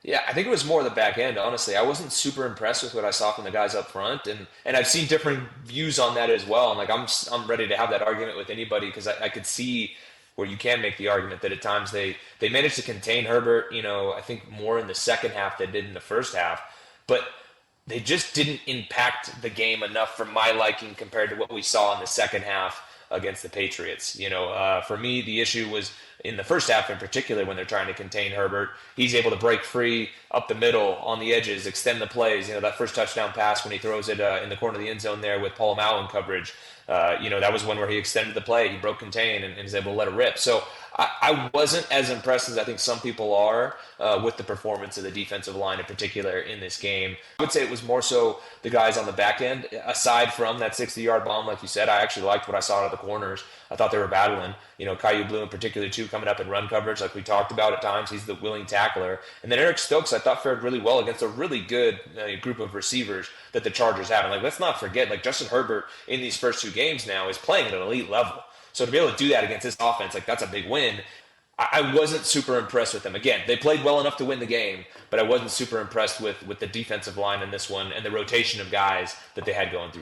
Yeah, I think it was more the back end, honestly. I wasn't super impressed with what I saw from the guys up front, and I've seen different views on that as well. And like I'm ready to have that argument with anybody because I could see where you can make the argument that at times they managed to contain Herbert, I think more in the second half than did in the first half. But they just didn't impact the game enough for my liking compared to what we saw in the second half against the Patriots. For me, the issue was in the first half in particular when they're trying to contain Herbert. He's able to break free up the middle on the edges, extend the plays. That first touchdown pass when he throws it in the corner of the end zone there with Paul Mallon coverage. That was one where he extended the play. He broke contain and is able to let it rip. So I wasn't as impressed as I think some people are with the performance of the defensive line in particular in this game. I would say it was more so the guys on the back end. Aside from that 60-yard bomb, like you said, I actually liked what I saw out of the corners. I thought they were battling. Caillou Blue in particular, too, coming up in run coverage like we talked about at times. He's the willing tackler. And then Eric Stokes, I thought, fared really well against a really good group of receivers that the Chargers have. And let's not forget, Justin Herbert in these first two games now is playing at an elite level. So to be able to do that against this offense, that's a big win. I wasn't super impressed with them. Again, they played well enough to win the game, but I wasn't super impressed with the defensive line in this one and the rotation of guys that they had going through.